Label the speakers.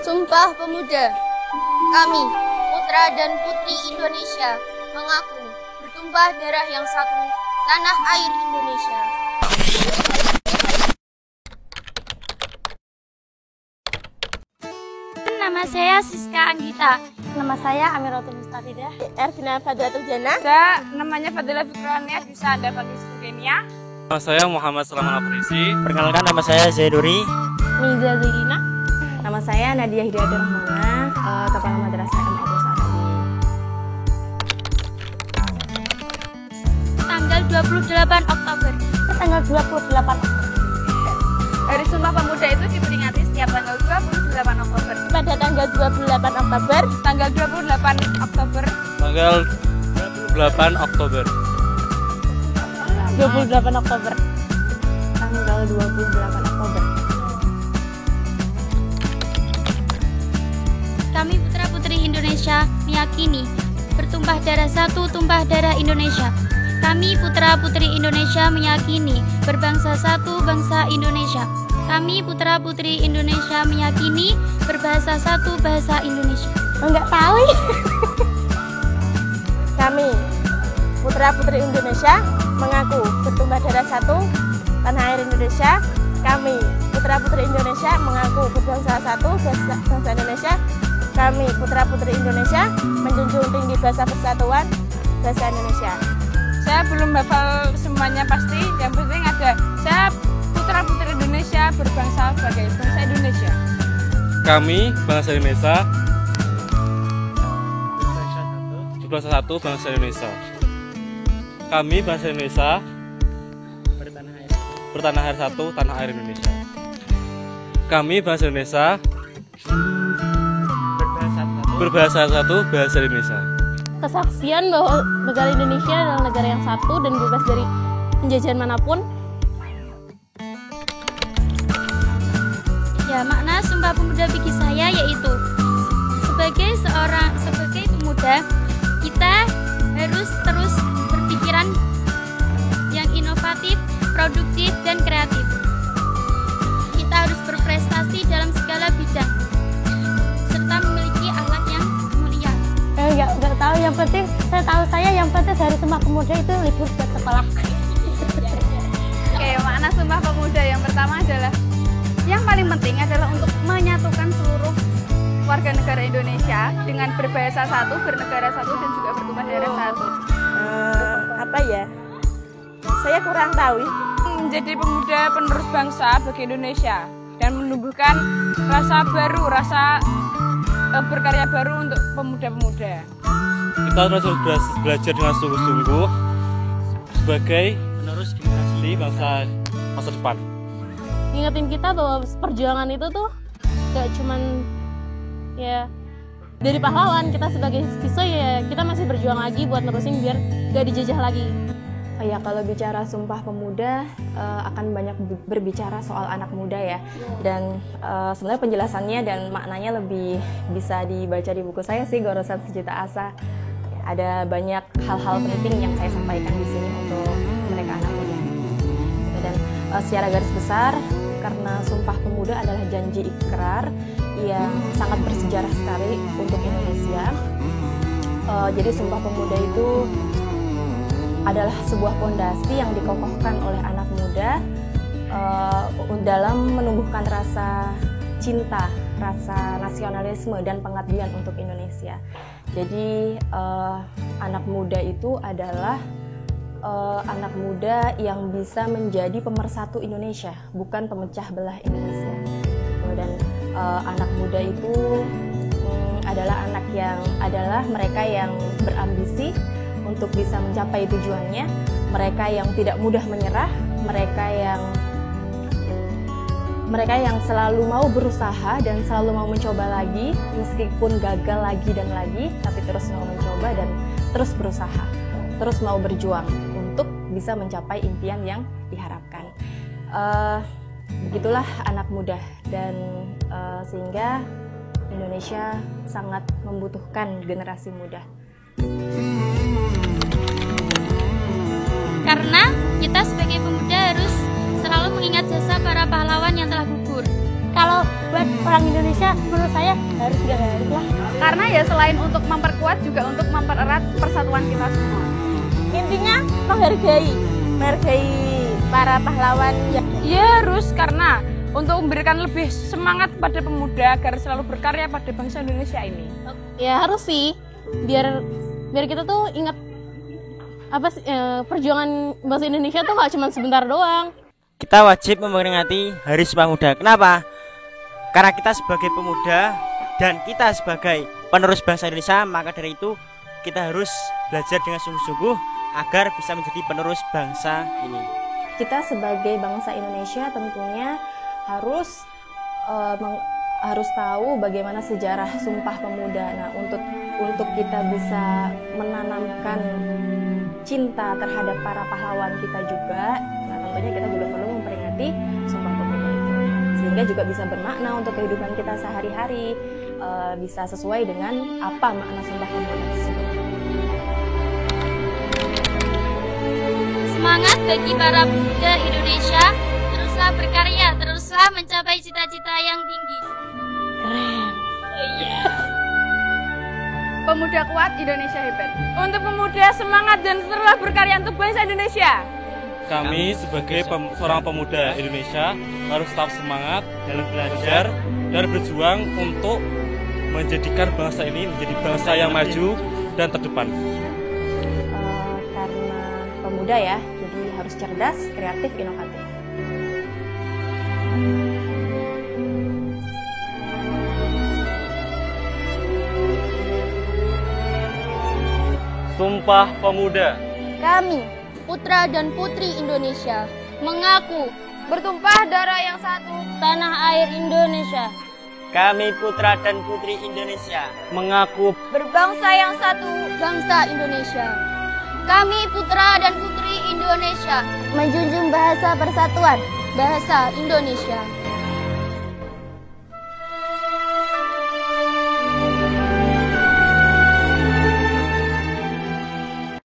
Speaker 1: Sumpah Pemuda. Kami, putra dan putri Indonesia, mengaku bertumpah darah yang satu, tanah air Indonesia.
Speaker 2: Nama saya Siska Anggita.
Speaker 3: Nama saya Amiratul Mustafidah.
Speaker 1: Ervina Fadratul Jana.
Speaker 4: Saya namanya Fadila Fikrania, bisa Anda panggil Kenia.
Speaker 5: Nama saya Muhammad Selamat Aprisi.
Speaker 6: Perkenalkan, nama saya Zaiduri.
Speaker 3: Miza Zaidina.
Speaker 7: Nama saya Nadia Hidayatul Rahmana, Kepala Madrasah M. Abdul Sarabi.
Speaker 2: Tanggal 28 Oktober.
Speaker 3: Tanggal 28 Oktober.
Speaker 4: Hari Sumpah Pemuda itu diperingati setiap tanggal 28 Oktober.
Speaker 3: Pada tanggal 28 Oktober.
Speaker 4: Tanggal 28 Oktober.
Speaker 5: Tanggal 28 Oktober.
Speaker 3: 28 Oktober.
Speaker 7: Tanggal 28 Oktober.
Speaker 2: Kami putra-putri Indonesia meyakini bertumpah darah satu, tumpah darah Indonesia. Kami putra-putri Indonesia meyakini berbangsa satu, bangsa Indonesia. Kami putra-putri Indonesia meyakini berbahasa satu, bahasa Indonesia.
Speaker 3: Enggak tahu.
Speaker 1: Kami, putra-putri Indonesia, mengaku bertumpah darah satu, tanah air Indonesia. Kami, putra-putri Indonesia, mengaku berbangsa satu, bangsa Indonesia. Kami, putra-putri Indonesia, menjunjung tinggi bahasa persatuan, bahasa Indonesia.
Speaker 4: Saya belum hafal semuanya pasti, yang penting ada saya putra-putri Indonesia berbangsa sebagai bangsa Indonesia.
Speaker 5: Kami bangsa Indonesia. Berbangsa satu, bangsa Indonesia. Kami bangsa Indonesia. Bertanah air satu, tanah air Indonesia. Kami bangsa Indonesia. Berbahasa satu, bahasa Indonesia.
Speaker 3: Kesaksian bahwa negara Indonesia adalah negara yang satu dan bebas dari penjajahan manapun.
Speaker 2: Ya, makna Sumpah Pemuda bagi saya yaitu sebagai pemuda, kita harus terus berpikiran yang inovatif, produktif, dan kreatif. Kita harus berprestasi dalam segala bidang serta memiliki akhlak yang mulia.
Speaker 3: Enggak tahu, yang penting yang penting hari Sumpah Pemuda itu libur buat sekolah.
Speaker 4: Oke, makna Sumpah Pemuda yang pertama adalah yang paling penting adalah untuk menyatukan seluruh warga negara Indonesia dengan berbahasa satu, bernegara satu, dan juga bertumpah darah satu.
Speaker 1: Apa ya? Saya kurang tahu.
Speaker 4: Menjadi pemuda penerus bangsa bagi Indonesia dan menumbuhkan rasa baru, rasa berkarya baru untuk pemuda-pemuda.
Speaker 5: Kita harus belajar dengan sungguh-sungguh sebagai
Speaker 6: Penerus generasi
Speaker 5: bangsa masa depan.
Speaker 3: Ngingetin kita bahwa perjuangan itu tuh gak cuman ya dari pahlawan, kita sebagai siswa ya kita masih berjuang lagi buat nerusin biar gak dijajah lagi.
Speaker 7: Oh ya, kalau bicara Sumpah Pemuda akan banyak berbicara soal anak muda ya. Dan sebenarnya penjelasannya dan maknanya lebih bisa dibaca di buku saya sih, Goresan Sejuta Asa. Ada banyak hal-hal penting yang saya sampaikan di sini untuk mereka anak muda. Dan secara garis besar, karena Sumpah Pemuda adalah janji ikrar yang sangat bersejarah sekali untuk Indonesia. Jadi Sumpah Pemuda itu adalah sebuah fondasi yang dikokohkan oleh anak muda dalam menumbuhkan rasa cinta, rasa nasionalisme dan pengabdian untuk Indonesia. Jadi anak muda itu adalah anak muda yang bisa menjadi pemersatu Indonesia, bukan pemecah belah Indonesia. Dan anak muda itu adalah mereka yang berambisi untuk bisa mencapai tujuannya, mereka yang tidak mudah menyerah, mereka yang selalu mau berusaha dan selalu mau mencoba lagi, meskipun gagal lagi dan lagi, tapi terus mau mencoba dan terus berusaha, terus mau berjuang untuk bisa mencapai impian yang diharapkan. Begitulah anak muda, dan sehingga Indonesia sangat membutuhkan generasi muda.
Speaker 2: Karena kita sebagai pemuda harus selalu mengingat jasa para pahlawan yang telah gugur.
Speaker 3: Kalau buat orang Indonesia menurut saya harus lah.
Speaker 4: Karena ya selain untuk memperkuat juga untuk mempererat persatuan kita semua.
Speaker 1: Intinya menghargai para pahlawan.
Speaker 8: Ya harus, karena untuk memberikan lebih semangat pada pemuda agar selalu berkarya pada bangsa Indonesia ini.
Speaker 3: Ya harus sih, biar kita tuh ingat apa sih perjuangan bangsa Indonesia tuh gak cuma sebentar doang.
Speaker 6: Kita wajib memperingati Hari Sumpah Pemuda. Kenapa? Karena kita sebagai pemuda dan kita sebagai penerus bangsa Indonesia, maka dari itu kita harus belajar dengan sungguh-sungguh agar bisa menjadi penerus bangsa ini.
Speaker 7: Kita sebagai bangsa Indonesia tentunya harus tahu bagaimana sejarah Sumpah Pemuda. Nah, untuk kita bisa menanamkan cinta terhadap para pahlawan kita juga, nah tentunya kita juga perlu memperingati Sumpah Pemuda itu, sehingga juga bisa bermakna untuk kehidupan kita sehari-hari, bisa sesuai dengan apa makna Sumpah Pemuda tersebut.
Speaker 2: Semangat bagi para pemuda Indonesia, teruslah berkarya, teruslah mencapai cita-cita yang tinggi.
Speaker 4: Pemuda kuat, Indonesia hebat.
Speaker 8: Untuk pemuda semangat dan teruslah berkarya untuk bangsa Indonesia.
Speaker 5: Kami sebagai seorang pemuda Indonesia harus tetap semangat dalam belajar dan berjuang untuk menjadikan bangsa ini menjadi bangsa yang maju dan terdepan.
Speaker 7: Karena pemuda ya, jadi harus cerdas, kreatif, inovatif.
Speaker 5: Sumpah Pemuda.
Speaker 2: Kami, putra dan putri Indonesia, mengaku bertumpah darah yang satu, tanah air Indonesia.
Speaker 6: Kami putra dan putri Indonesia
Speaker 5: Mengaku
Speaker 2: Berbangsa yang satu, bangsa Indonesia. Kami putra dan putri Indonesia, menjunjung bahasa persatuan, bahasa Indonesia.